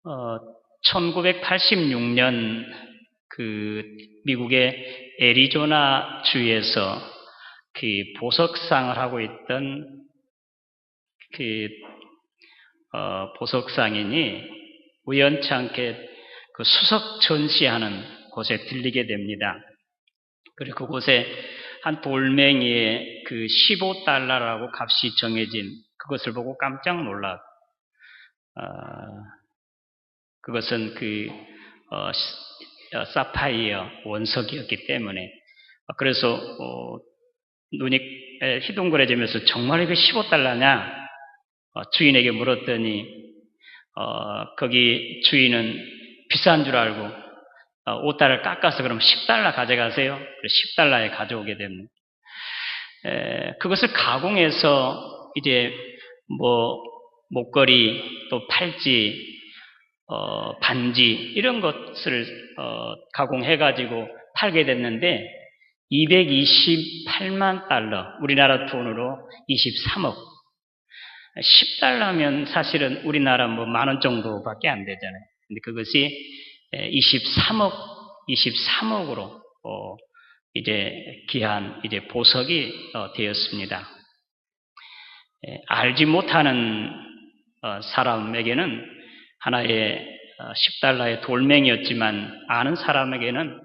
어, 1986년 그 미국의 애리조나 주에서 그 보석상을 하고 있던 그 보석상인이 우연치 않게 그 수석 전시하는 곳에 들리게 됩니다. 그리고 그곳에 한 돌멩이에 그 15달러라고 값이 정해진 그것을 보고 깜짝 놀랐. 그것은 사파이어 원석이었기 때문에 그래서 눈이 희둥그레지면서 정말 이거 15달러냐 주인에게 물었더니 거기 주인은 비싼 줄 알고 5달러를 깎아서 그럼 10달러 가져가세요. 10달러에 가져오게 됩니다. 그것을 가공해서 이제 뭐 목걸이 또 팔찌 반지 이런 것을 가공해가지고 팔게 됐는데 228만 달러 우리나라 돈으로 23억 10달러면 사실은 우리나라 뭐 만 원 정도밖에 안 되잖아요. 근데 그것이 23억으로 이제 귀한 이제 보석이 되었습니다. 알지 못하는 사람에게는 하나의 10달러의 돌멩이였지만 아는 사람에게는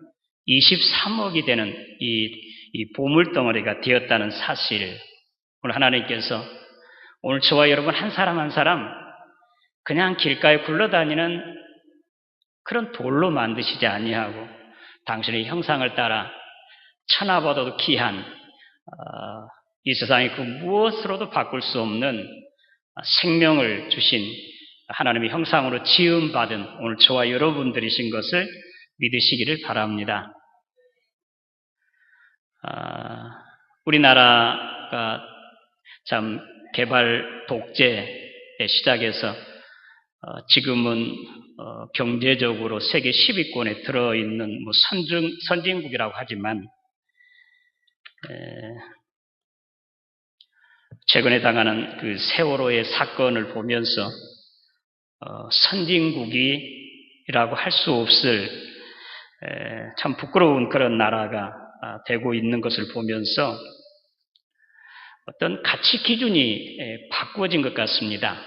23억이 되는 이 보물덩어리가 되었다는 사실. 오늘 하나님께서 오늘 저와 여러분 한 사람 한 사람 그냥 길가에 굴러다니는 그런 돌로 만드시지 아니하고 당신의 형상을 따라 천하보다도 귀한 이 세상에 그 무엇으로도 바꿀 수 없는 생명을 주신 하나님의 형상으로 지음받은 오늘 저와 여러분들이신 것을 믿으시기를 바랍니다. 우리나라가 참 개발 독재의 시작에서 지금은 경제적으로 세계 10위권에 들어있는 뭐 선진국이라고 하지만 최근에 당하는 그 세월호의 사건을 보면서 선진국이라고 할 수 없을 참 부끄러운 그런 나라가 되고 있는 것을 보면서 어떤 가치 기준이 바꾸어진 것 같습니다.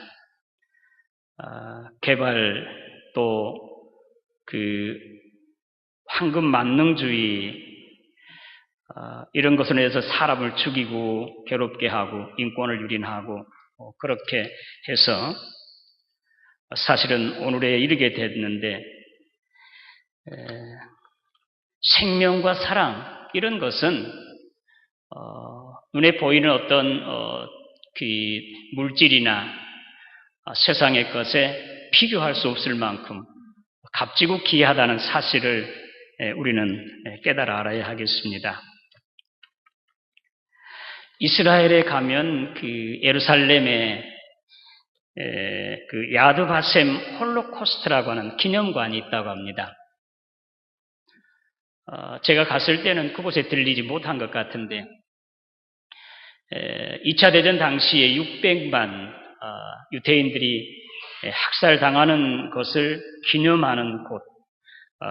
개발 또 그 황금 만능주의 이런 것으로 해서 사람을 죽이고 괴롭게 하고 인권을 유린하고 그렇게 해서 사실은 오늘에 이르게 됐는데 생명과 사랑 이런 것은 눈에 보이는 어떤 그 물질이나 세상의 것에 비교할 수 없을 만큼 값지고 귀하다는 사실을 우리는 깨달아 알아야 하겠습니다. 이스라엘에 가면 그 예루살렘에 그 야드바셈 홀로코스트라고 하는 기념관이 있다고 합니다. 제가 갔을 때는 그곳에 들리지 못한 것 같은데 2차 대전 당시에 600만 유대인들이 학살당하는 것을 기념하는 곳.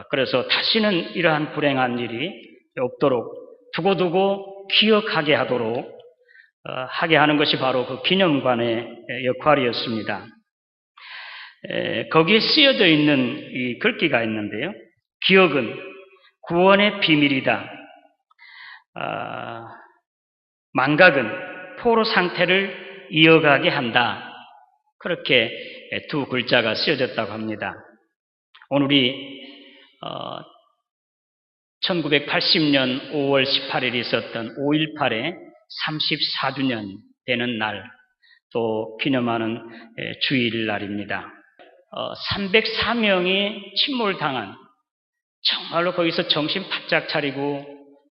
그래서 다시는 이러한 불행한 일이 없도록 두고두고 기억하게 하도록 하게 하는 것이 바로 그 기념관의 역할이었습니다. 거기에 쓰여져 있는 이 글귀가 있는데요. 기억은 구원의 비밀이다. 망각은 포로 상태를 이어가게 한다. 그렇게 두 글자가 쓰여졌다고 합니다. 오늘이 1980년 5월 18일에 있었던 5.18의 34주년 되는 날, 또 기념하는 주일날입니다. 304명이 침몰당한 정말로 거기서 정신 바짝 차리고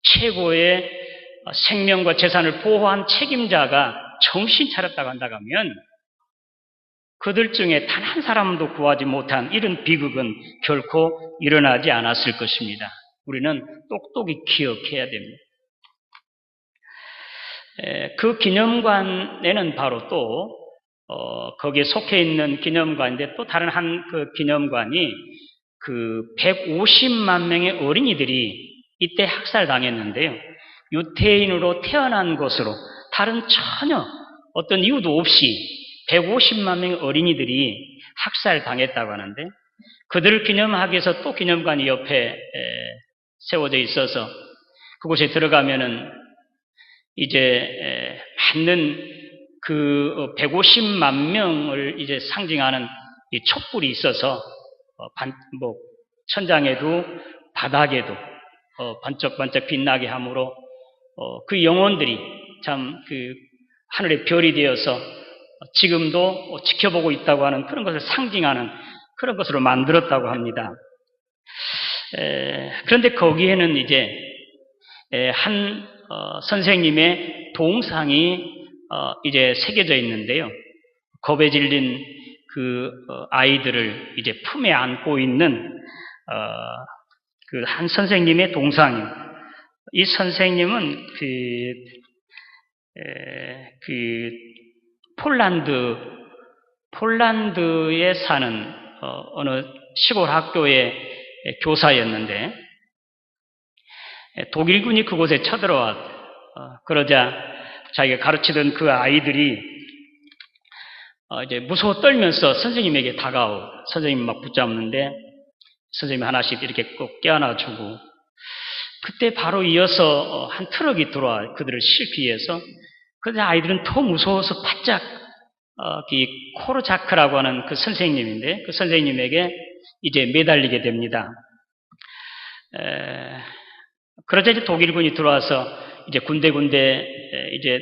최고의 생명과 재산을 보호한 책임자가 정신 차렸다고 한다고 하면 그들 중에 단 한 사람도 구하지 못한 이런 비극은 결코 일어나지 않았을 것입니다. 우리는 똑똑히 기억해야 됩니다. 그 기념관에는 바로 또 거기에 속해 있는 기념관인데 또 다른 한 그 기념관이 그 150만 명의 어린이들이 이때 학살당했는데요. 유태인으로 태어난 것으로 다른 전혀 어떤 이유도 없이 150만 명의 어린이들이 학살당했다고 하는데 그들을 기념하기 위해서 또 기념관이 옆에 세워져 있어서 그곳에 들어가면은 이제 맞는 그 150만 명을 이제 상징하는 이 촛불이 있어서 천장에도 바닥에도 반짝반짝 빛나게 함으로 그 영혼들이 참 그 하늘의 별이 되어서 지금도 지켜보고 있다고 하는 그런 것을 상징하는 그런 것으로 만들었다고 합니다. 그런데 거기에는 이제 한 선생님의 동상이 이제 새겨져 있는데요. 겁에 질린 그 아이들을 이제 품에 안고 있는 그 한 선생님의 동상이요. 이 선생님은 그 폴란드에 사는 어느 시골 학교의 교사였는데 독일군이 그곳에 쳐들어와 그러자 자기가 가르치던 그 아이들이 이제 무서워 떨면서 선생님에게 다가오고 선생님 막 붙잡는데 선생님이 하나씩 이렇게 꼭 껴안아주고 그때 바로 이어서 한 트럭이 들어와 그들을 싣기 위해서 그런데 아이들은 더 무서워서 바짝 이 코르자크라고 하는 그 선생님인데 그 선생님에게 이제 매달리게 됩니다. 그러자 이제 독일군이 들어와서 이제 군데군데 이제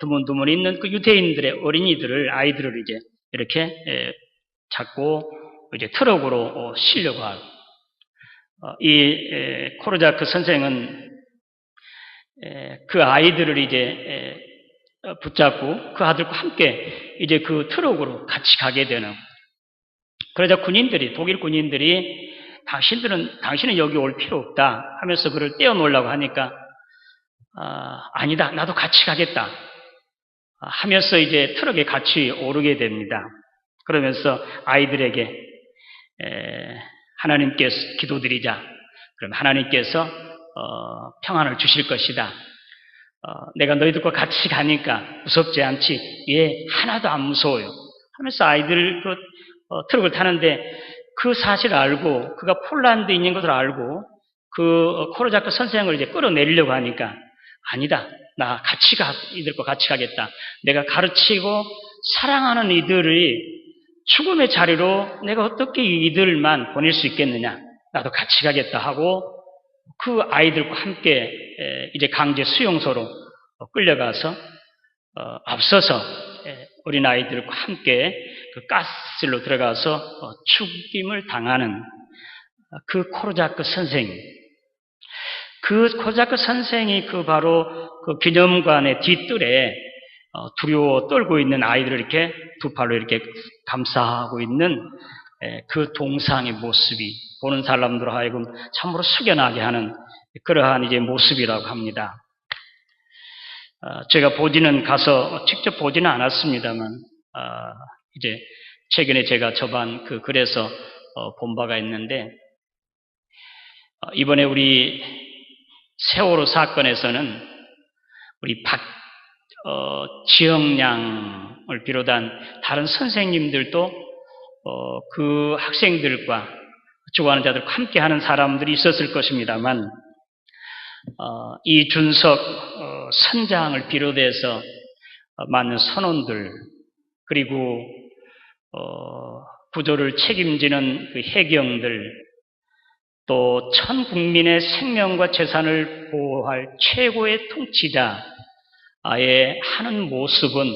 드문드문 있는 그 유대인들의 아이들을 이제 이렇게 잡고 이제 트럭으로 실려고 하고 이 코르자크 선생은 그 아이들을 이제 붙잡고 그 아들과 함께 이제 그 트럭으로 같이 가게 되는 그러자 독일 군인들이 당신은 여기 올 필요 없다 하면서 그를 떼어놓으려고 하니까 아니다 나도 같이 가겠다 하면서 이제 트럭에 같이 오르게 됩니다. 그러면서 아이들에게 하나님께서 기도드리자. 그럼 하나님께서 평안을 주실 것이다. 내가 너희들과 같이 가니까 무섭지 않지? 예, 하나도 안 무서워요. 하면서 아이들 트럭을 타는데 그 사실을 알고 그가 폴란드인인 것을 알고 그 코르자크 선생을 이제 끌어내리려고 하니까 아니다. 나 이들과 같이 가겠다. 내가 가르치고 사랑하는 이들이 죽음의 자리로 내가 어떻게 이들만 보낼 수 있겠느냐. 나도 같이 가겠다 하고 그 아이들과 함께 이제 강제 수용소로 끌려가서 앞서서 어린 아이들과 함께 그 가스실로 들어가서 죽임을 당하는 그 코르자크 선생. 그 코르자크 선생이 바로 그 기념관의 뒷뜰에 두려워 떨고 있는 아이들을 이렇게 두 팔로 이렇게 감싸고 있는 그 동상의 모습이 보는 사람들로 하여금 참으로 숙연하게 하는 그러한 이제 모습이라고 합니다. 제가 직접 보지는 않았습니다만, 이제 최근에 제가 저반 그 글에서 본 바가 있는데, 이번에 우리 세월호 사건에서는 우리 지영양을 비롯한 다른 선생님들도 그 학생들과 죽어가는 자들과 함께 하는 사람들이 있었을 것입니다만, 이준석 선장을 비롯해서 많은 선원들, 그리고 구조를 책임지는 그 해경들, 또 전 국민의 생명과 재산을 보호할 최고의 통치자의 하는 모습은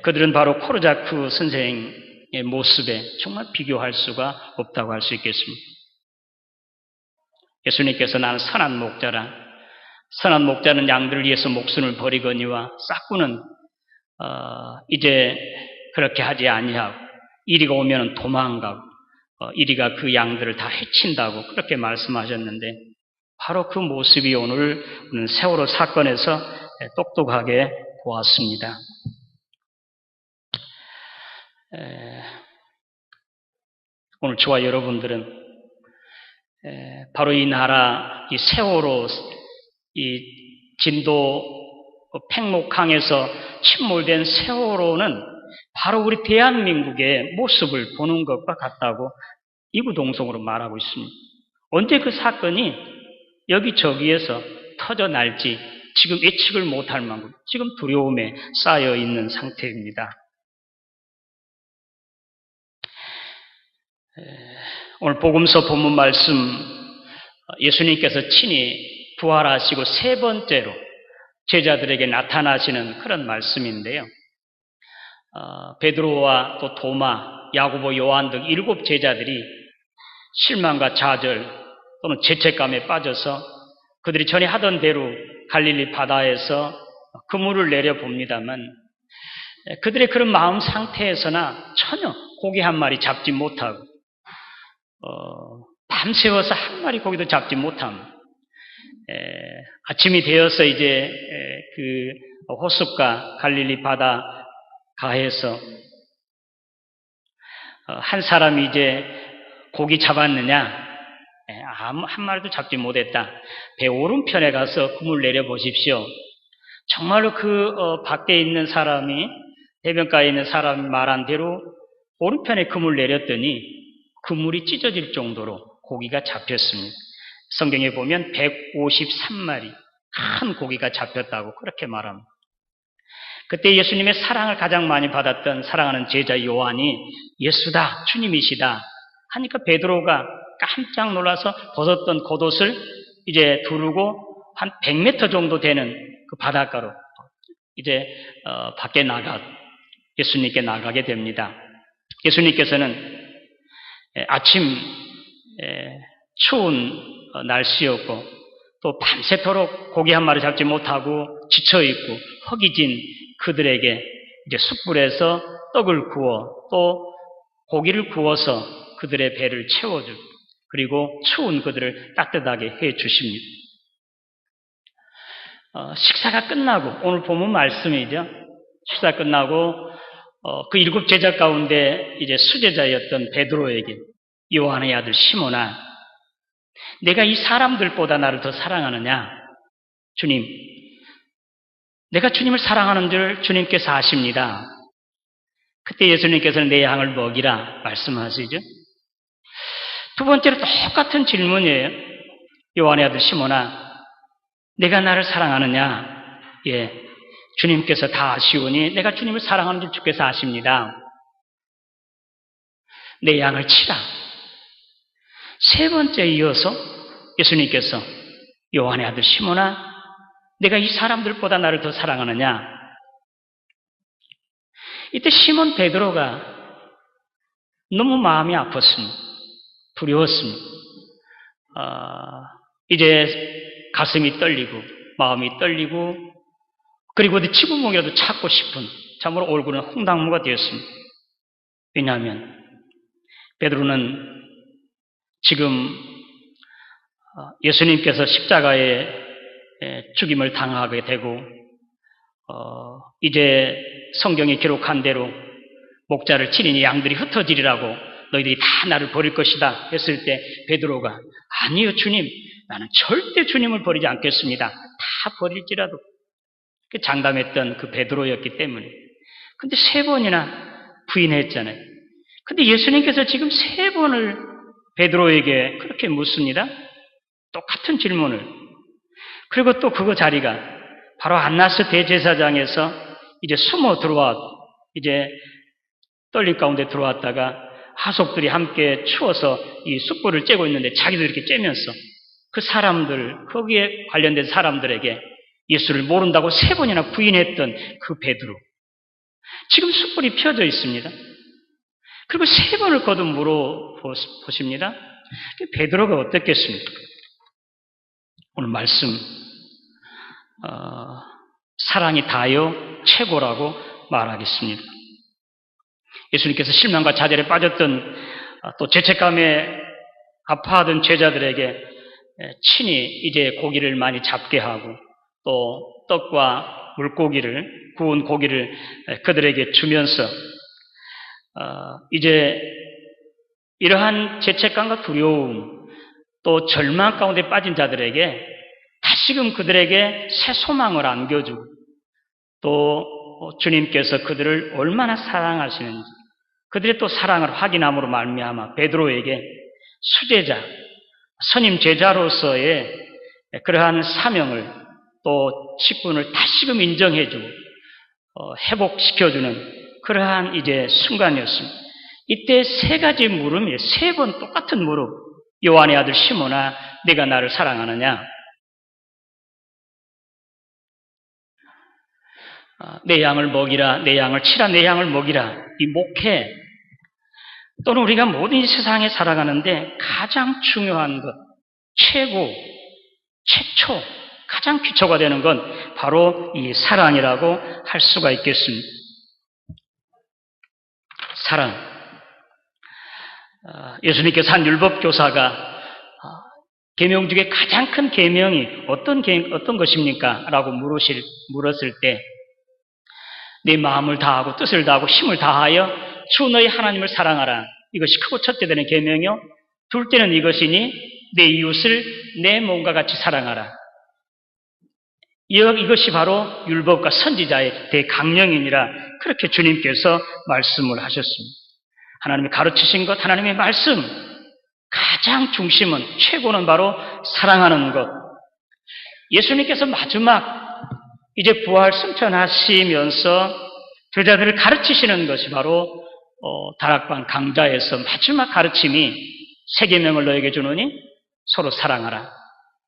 그들은 바로 코르자크 선생의 모습에 정말 비교할 수가 없다고 할 수 있겠습니다. 예수님께서 나는 선한 목자라. 선한 목자는 양들을 위해서 목숨을 버리거니와 싹구는 이제 그렇게 하지 아니하고 이리가 오면 도망가고 이리가 그 양들을 다 해친다고 그렇게 말씀하셨는데 바로 그 모습이 오늘 세월호 사건에서 똑똑하게 보았습니다. 오늘 저와 여러분들은 바로 이 나라, 이 세월호, 이 진도 팽목항에서 침몰된 세월호는 바로 우리 대한민국의 모습을 보는 것과 같다고 이구동성으로 말하고 있습니다. 언제 그 사건이 여기저기에서 터져날지 지금 예측을 못할 만큼 지금 두려움에 쌓여 있는 상태입니다. 오늘 복음서 본문 말씀, 예수님께서 친히 부활하시고 세 번째로 제자들에게 나타나시는 그런 말씀인데요. 베드로와 또 도마, 야고보, 요한 등 7 제자들이 실망과 좌절 또는 죄책감에 빠져서 그들이 전에 하던 대로 갈릴리 바다에서 그물을 내려봅니다만 그들의 그런 마음 상태에서나 전혀 고기 한 마리 잡지 못하고 밤새워서 한 마리 고기도 잡지 못함. 아침이 되어서 이제 그 호숫가 갈릴리 바다 가에서 한 사람이 이제 고기 잡았느냐? 아무 한 마리도 잡지 못했다. 배 오른편에 가서 그물 내려 보십시오. 정말로 그 밖에 있는 사람이 해변가에 있는 사람이 말한 대로 오른편에 그물 내렸더니 그물이 찢어질 정도로 고기가 잡혔습니다. 성경에 보면 153마리 큰 고기가 잡혔다고 그렇게 말합니다. 그때 예수님의 사랑을 가장 많이 받았던 사랑하는 제자 요한이 예수다, 주님이시다 하니까 베드로가 깜짝 놀라서 벗었던 겉옷을 이제 두르고 한 100m 정도 되는 그 바닷가로 이제 밖에 예수님께 나가게 됩니다. 예수님께서는 아침 추운 날씨였고 또 밤새도록 고기 한 마리 잡지 못하고 지쳐있고 허기진 그들에게 이제 숯불에서 떡을 구워 또 고기를 구워서 그들의 배를 채워주고 그리고 추운 그들을 따뜻하게 해 주십니다. 식사가 끝나고 오늘 본문 말씀이죠. 식사 끝나고 그 7 제자 가운데 이제 수제자였던 베드로에게 요한의 아들 시몬아, 내가 이 사람들보다 나를 더 사랑하느냐? 주님, 내가 주님을 사랑하는 줄 주님께서 아십니다. 그때 예수님께서는 내 양을 먹이라 말씀하시죠. 두 번째로 똑같은 질문이에요. 요한의 아들 시몬아, 내가 나를 사랑하느냐? 예, 주님께서 다 아시오니 내가 주님을 사랑하는 줄 주께서 아십니다. 내 양을 치라. 세 번째 이어서 예수님께서 요한의 아들 시몬아, 내가 이 사람들보다 나를 더 사랑하느냐? 이때 시몬 베드로가 너무 마음이 아팠습니다. 두려웠습니다. 이제 가슴이 떨리고 마음이 떨리고 그리고 어디 치구멍이라도 찾고 싶은 참으로 얼굴은 홍당무가 되었습니다. 왜냐하면 베드로는 지금 예수님께서 십자가에 죽임을 당하게 되고 이제 성경에 기록한 대로 목자를 치리니 양들이 흩어지리라고 너희들이 다 나를 버릴 것이다 했을 때 베드로가 아니요 주님, 나는 절대 주님을 버리지 않겠습니다. 다 버릴지라도 장담했던 그 베드로였기 때문에. 근데 3번이나 부인했잖아요. 근데 예수님께서 지금 3번을 베드로에게 그렇게 묻습니다. 똑같은 질문을. 그리고 또 그 자리가 바로 안나스 대제사장에서 이제 숨어 이제 떨림 가운데 들어왔다가 하속들이 함께 추워서 이 숯불을 쬐고 있는데 자기도 이렇게 쬐면서 그 사람들, 거기에 관련된 사람들에게 예수를 모른다고 3번이나 부인했던 그 베드로. 지금 숯불이 펴져 있습니다. 그리고 3번을 거듭 물어보십니다. 베드로가 어떻겠습니까? 오늘 말씀, 사랑이 다요 최고라고 말하겠습니다. 예수님께서 실망과 좌절에 빠졌던 또 죄책감에 아파하던 제자들에게 친히 이제 고기를 많이 잡게 하고 또 떡과 물고기를 구운 고기를 그들에게 주면서 이제 이러한 죄책감과 두려움 또 절망 가운데 빠진 자들에게 다시금 그들에게 새 소망을 안겨주고 또 주님께서 그들을 얼마나 사랑하시는지 그들의 또 사랑을 확인함으로 말미암아 베드로에게 수제자, 선임 제자로서의 그러한 사명을 또 직분을 다시금 인정해주고 회복시켜주는 그러한 이제 순간이었습니다. 이때 세 가지 물음이에요. 세 번 똑같은 물음. 요한의 아들 시몬아, 네가 나를 사랑하느냐? 내 양을 먹이라, 내 양을 치라, 내 양을 먹이라. 이 목회 또는 우리가 모든 이 세상에 살아가는데 가장 중요한 것, 최고, 최초, 가장 기초가 되는 건 바로 이 사랑이라고 할 수가 있겠습니다. 사랑. 예수님께서 한 율법교사가 계명 중에 가장 큰 계명이 어떤 것입니까? 라고 물었을 때 내 마음을 다하고 뜻을 다하고 힘을 다하여 주 너희 하나님을 사랑하라. 이것이 크고 첫째 되는 계명이요. 둘째는 이것이니 내 이웃을 내 몸과 같이 사랑하라. 이것이 바로 율법과 선지자의 대강령이니라 그렇게 주님께서 말씀을 하셨습니다. 하나님이 가르치신 것, 하나님의 말씀 가장 중심은 최고는 바로 사랑하는 것. 예수님께서 마지막 이제 부활 승천하시면서 제자들을 가르치시는 것이 바로 다락방 강좌에서 마지막 가르침이 세 계명을 너에게 주노니 서로 사랑하라.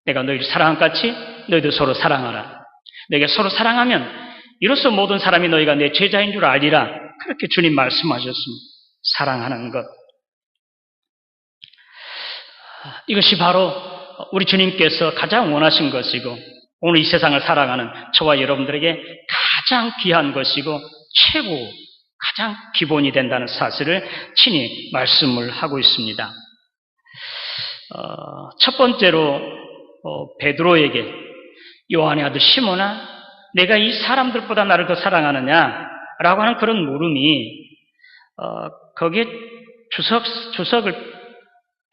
내가 너희를 사랑한 것 같이 너희도 서로 사랑하라. 너희가 서로 사랑하면 이로써 모든 사람이 너희가 내 제자인 줄 알리라. 그렇게 주님 말씀하셨습니다. 사랑하는 것. 이것이 바로 우리 주님께서 가장 원하신 것이고 오늘 이 세상을 살아가는 저와 여러분들에게 가장 귀한 것이고 최고, 가장 기본이 된다는 사실을 친히 말씀을 하고 있습니다. 첫 번째로 베드로에게 요한의 아들 시몬아 내가 이 사람들보다 나를 더 사랑하느냐? 라고 하는 그런 물음이 거기에 주석을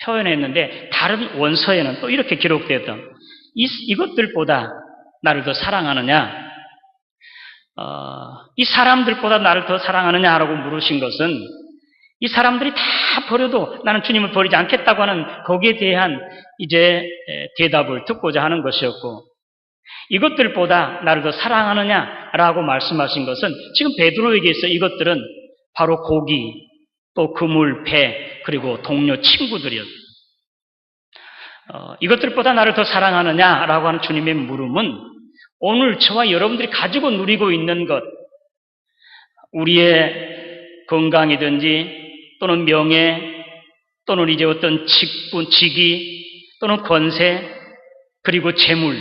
표현했는데 다른 원서에는 또 이렇게 기록되었던 이것들보다 나를 더 사랑하느냐? 이 사람들보다 나를 더 사랑하느냐라고 물으신 것은 이 사람들이 다 버려도 나는 주님을 버리지 않겠다고 하는 거기에 대한 이제 대답을 듣고자 하는 것이었고 이것들보다 나를 더 사랑하느냐라고 말씀하신 것은 지금 베드로에게서 이것들은 바로 고기, 또 그물, 배, 그리고 동료 친구들이었습니다. 이것들보다 나를 더 사랑하느냐라고 하는 주님의 물음은 오늘 저와 여러분들이 가지고 누리고 있는 것, 우리의 건강이든지 또는 명예 또는 이제 어떤 직위 또는 권세 그리고 재물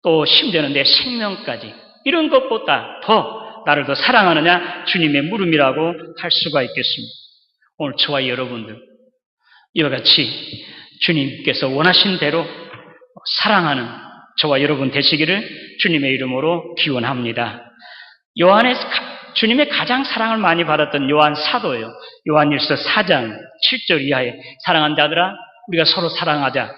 또 심지어는 내 생명까지 이런 것보다 더 나를 더 사랑하느냐 주님의 물음이라고 할 수가 있겠습니다. 오늘 저와 여러분들 이와 같이 주님께서 원하신 대로 사랑하는 저와 여러분 되시기를 주님의 이름으로 기원합니다. 주님의 가장 사랑을 많이 받았던 요한 사도예요. 요한일서 4장 7절 이하에 사랑하는 자들아 우리가 서로 사랑하자.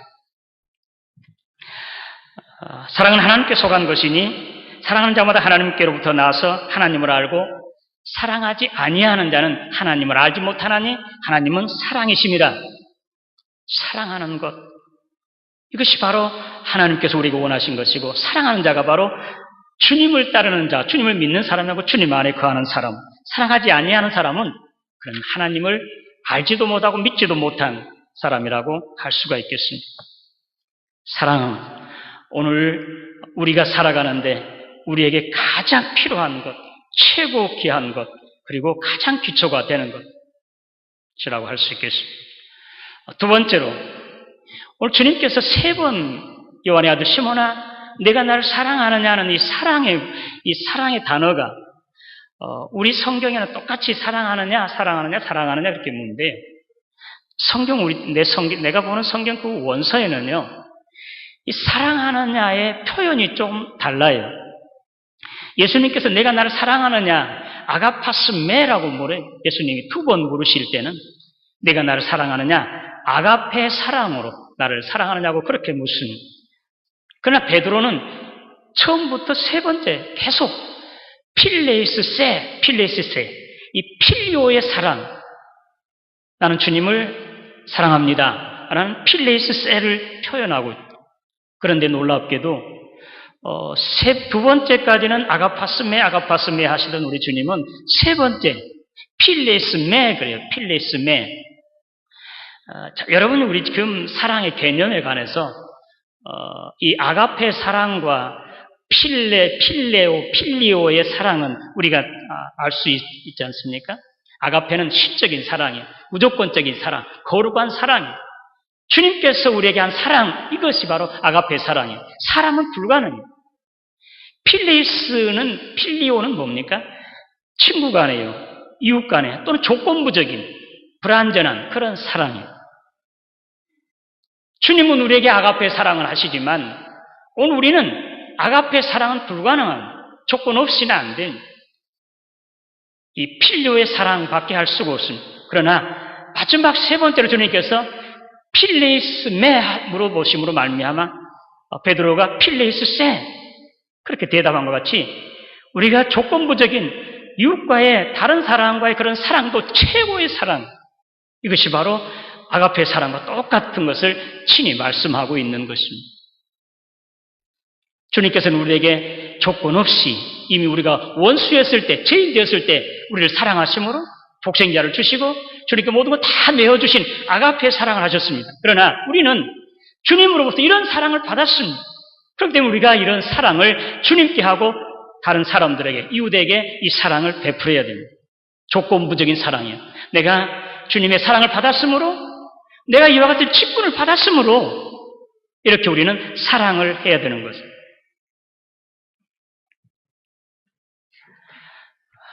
사랑은 하나님께 속한 것이니 사랑하는 자마다 하나님께로부터 나와서 하나님을 알고 사랑하지 아니하는 자는 하나님을 알지 못하나니 하나님은 사랑이심이라. 사랑하는 것 이것이 바로 하나님께서 우리가 원하신 것이고 사랑하는 자가 바로 주님을 따르는 자, 주님을 믿는 사람하고 주님 안에 거하는 사람. 사랑하지 아니하는 사람은 그런 하나님을 알지도 못하고 믿지도 못한 사람이라고 할 수가 있겠습니다. 사랑은 오늘 우리가 살아가는데 우리에게 가장 필요한 것, 최고 귀한 것, 그리고 가장 기초가 되는 것이라고 할 수 있겠습니다. 두 번째로 오늘 주님께서 세 번 요한의 아들 시몬아 내가 나를 사랑하느냐는 이 사랑의 단어가 우리 성경에는 똑같이 사랑하느냐 그렇게 묻는데 내가 보는 성경 그 원서에는요 이 사랑하느냐의 표현이 좀 달라요. 예수님께서 내가 나를 사랑하느냐 아가파스메라고 예수님이 2번 물으실 때는 내가 나를 사랑하느냐? 아가페 사랑으로 나를 사랑하느냐고 그렇게 묻습니다. 그러나 베드로는 처음부터 3번째 계속 필레이스세, 이 필리오의 사랑, 나는 주님을 사랑합니다 라는 필레이스세를 표현하고 있다. 그런데 놀랍게도 2번째까지는 아가파스메 하시던 우리 주님은 3번째 필레이스메 그래요. 필레이스메. 여러분 우리 지금 사랑의 개념에 관해서 이 아가페 사랑과 필리오의 사랑은 우리가 알 수 있지 않습니까? 아가페는 시적인 사랑이에요. 무조건적인 사랑, 거룩한 사랑이에요. 주님께서 우리에게 한 사랑, 이것이 바로 아가페 사랑이에요. 사람은 불가능해요. 필리오는 뭡니까? 친구 간에요, 이웃 간에, 또는 조건부적인, 불완전한 그런 사랑이에요. 주님은 우리에게 아가페 사랑을 하시지만 오늘 우리는 아가페 사랑은 불가능한, 조건 없이는 안 된 이 필요의 사랑밖에 할 수가 없습니다. 그러나 마지막 3번째로 주님께서 필레이스메 물어보심으로 말미암아 베드로가 필레이스세 그렇게 대답한 것 같이 우리가 조건부적인 이웃과의 다른 사람과의 그런 사랑도 최고의 사랑, 이것이 바로 아가페 사랑과 똑같은 것을 친히 말씀하고 있는 것입니다. 주님께서는 우리에게 조건 없이 이미 우리가 원수였을 때, 죄인 되었을 때 우리를 사랑하심으로 독생자를 주시고 주님께 모든 걸 다 내어주신 아가페 사랑을 하셨습니다. 그러나 우리는 주님으로부터 이런 사랑을 받았습니다. 그렇기 때문에 우리가 이런 사랑을 주님께 하고 다른 사람들에게, 이웃에게 이 사랑을 베풀어야 됩니다. 조건부적인 사랑이에요. 내가 주님의 사랑을 받았으므로, 내가 이와 같은 직분을 받았으므로 이렇게 우리는 사랑을 해야 되는 것입니다.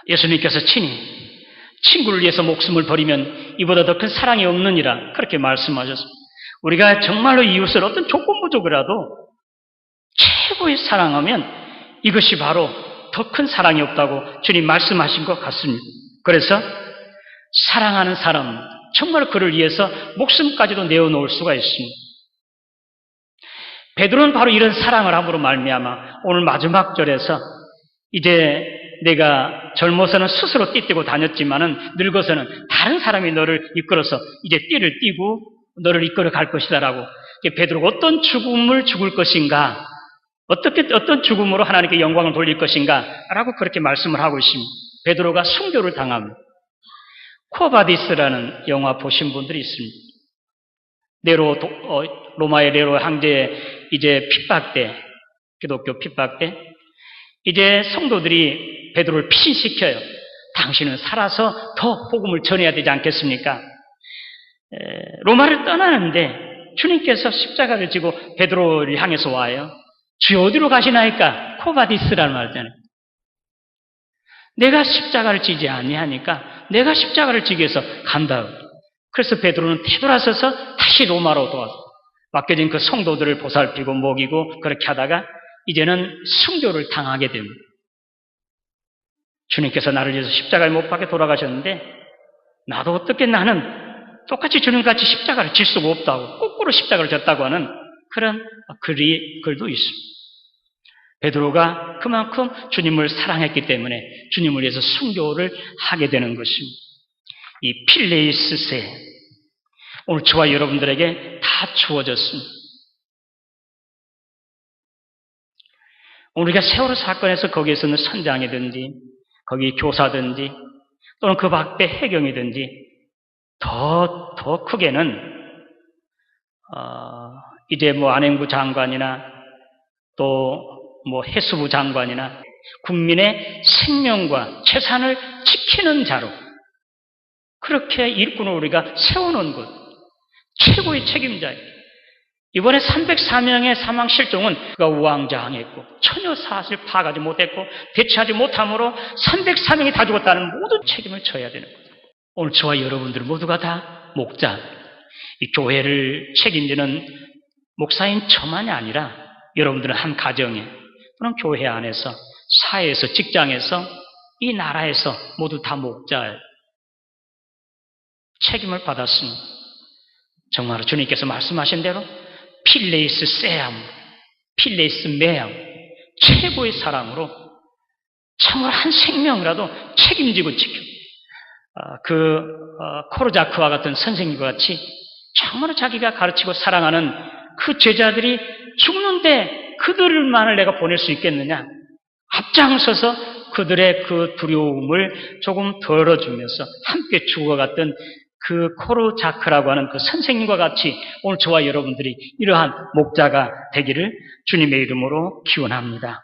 예수님께서 친히 친구를 위해서 목숨을 버리면 이보다 더 큰 사랑이 없느니라 그렇게 말씀하셨습니다. 우리가 정말로 이웃을 어떤 조건부적이라도 최고의 사랑하면 이것이 바로 더 큰 사랑이 없다고 주님 말씀하신 것 같습니다. 그래서 사랑하는 사람, 정말 그를 위해서 목숨까지도 내어놓을 수가 있습니다. 베드로는 바로 이런 사랑을 함으로 말미암아 오늘 마지막 절에서 이제 내가 젊어서는 스스로 띠뛰고 다녔지만은 늙어서는 다른 사람이 너를 이끌어서 이제 띠를 띠고 너를 이끌어 갈 것이다라고, 베드로가 어떤 죽음을 죽을 것인가, 어떤 죽음으로 하나님께 영광을 돌릴 것인가 라고 그렇게 말씀을 하고 있습니다. 베드로가 순교를 당합니다. 코바디스라는 영화 보신 분들이 있습니다. 로마의 네로 황제의 이제 핍박 때, 기독교 핍박 때 이제 성도들이 베드로를 피신시켜요. 당신은 살아서 더 복음을 전해야 되지 않겠습니까? 로마를 떠나는데 주님께서 십자가를 지고 베드로를 향해서 와요. 주여 어디로 가시나이까? 코바디스라는 말이잖아요. 내가 십자가를 지지 아니하니까 내가 십자가를 지기 위해서 간다. 그래서 베드로는 되돌아서서 다시 로마로 돌아서 맡겨진 그 성도들을 보살피고 먹이고 그렇게 하다가 이제는 순교를 당하게 됩니다. 주님께서 나를 위해서 십자가에 못 박혀 돌아가셨는데 나도 어떻게 나는 똑같이 주님같이 십자가를 질 수가 없다고, 거꾸로 십자가를 졌다고 하는 그런 글도 있습니다. 베드로가 그만큼 주님을 사랑했기 때문에 주님을 위해서 순교를 하게 되는 것입니다. 이 필레이스세, 오늘 저와 여러분들에게 다 주어졌습니다. 우리가 세월호 사건에서 거기에서는 선장이든지 거기 교사든지 또는 그 밖에 해경이든지 더 크게는 이제 안행부 장관이나 또 해수부 장관이나 국민의 생명과 재산을 지키는 자로 그렇게 일꾼을 우리가 세워놓은 것, 최고의 책임자예요. 이번에 304명의 사망 실종은 그가 우왕좌왕했고 전혀 사실 파악하지 못했고 대처하지 못함으로 304명이 다 죽었다는 모든 책임을 져야 되는 거죠. 오늘 저와 여러분들 모두가 다 목자, 이 교회를 책임지는 목사인 저만이 아니라 여러분들은 한 가정에 또는 교회 안에서, 사회에서, 직장에서 이 나라에서 모두 다 목자의 책임을 받았으니 정말로 주님께서 말씀하신 대로 필레이스 세암, 필레이스 메암, 최고의 사랑으로 참으로 한 생명이라도 책임지고 지켜. 코르자크와 같은 선생님과 같이 정말로 자기가 가르치고 사랑하는 그 제자들이 죽는데 그들만을 내가 보낼 수 있겠느냐? 앞장서서 그들의 그 두려움을 조금 덜어주면서 함께 죽어갔던 그 코르자크라고 하는 그 선생님과 같이 오늘 저와 여러분들이 이러한 목자가 되기를 주님의 이름으로 기원합니다.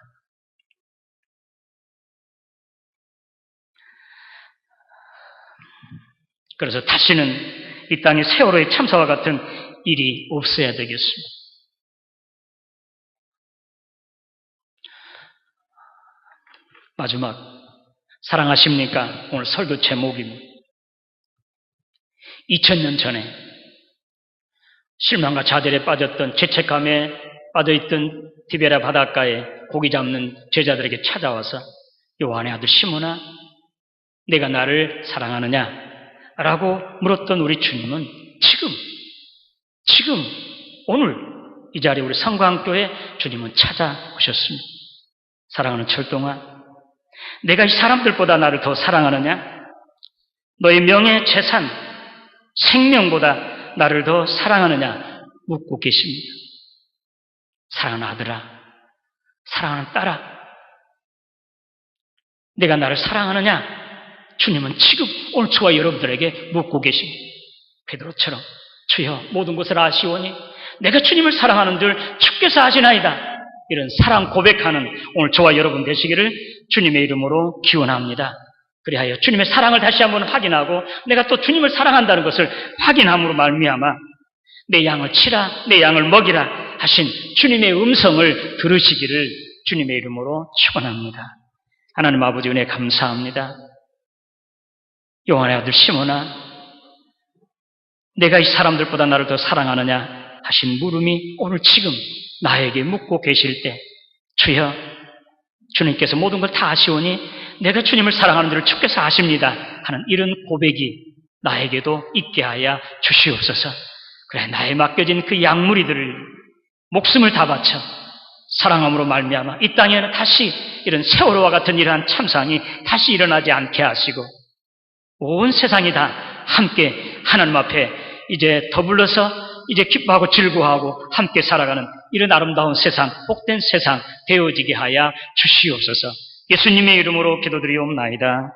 그래서 다시는 이 땅에 세월호의 참사와 같은 일이 없어야 되겠습니다. 마지막, 사랑하십니까? 오늘 설교 제목입니다. 2000년 전에 실망과 좌절에 빠졌던 죄책감에 빠져있던 디베라 바닷가에 고기 잡는 제자들에게 찾아와서 요한의 아들 시몬아, 내가 나를 사랑하느냐? 라고 물었던 우리 주님은 지금 오늘 이 자리에 우리 성광교회 주님은 찾아오셨습니다. 사랑하는 철동아, 내가 이 사람들보다 나를 더 사랑하느냐? 너의 명예, 재산, 생명보다 나를 더 사랑하느냐? 묻고 계십니다. 사랑하는 아들아, 사랑하는 딸아, 내가 나를 사랑하느냐? 주님은 지금 오늘 저와 여러분들에게 묻고 계십니다. 베드로처럼 주여 모든 것을 아시오니 내가 주님을 사랑하는 줄 주께서 아시나이다. 이런 사랑 고백하는 오늘 저와 여러분 되시기를 주님의 이름으로 기원합니다. 그리하여 주님의 사랑을 다시 한번 확인하고 내가 또 주님을 사랑한다는 것을 확인함으로 말미암아 내 양을 치라, 내 양을 먹이라 하신 주님의 음성을 들으시기를 주님의 이름으로 축원합니다. 하나님 아버지 은혜 감사합니다. 요한의 아들 시몬아, 내가 이 사람들보다 나를 더 사랑하느냐 하신 물음이 오늘 지금 나에게 묻고 계실 때 주여, 주님께서 모든 걸 다 아시오니 내가 주님을 사랑하는 줄을 주께서 아십니다 하는 이런 고백이 나에게도 있게 하여 주시옵소서. 그래, 나에 맡겨진 그 양무리들을 목숨을 다 바쳐 사랑함으로 말미암아 이 땅에는 다시 이런 세월호와 같은 이러한 참상이 다시 일어나지 않게 하시고 온 세상이 다 함께 하나님 앞에 이제 더불어서 이제 기뻐하고 즐거워하고 함께 살아가는 이런 아름다운 세상, 복된 세상 되어지게 하여 주시옵소서. 예수님의 이름으로 기도드리옵나이다.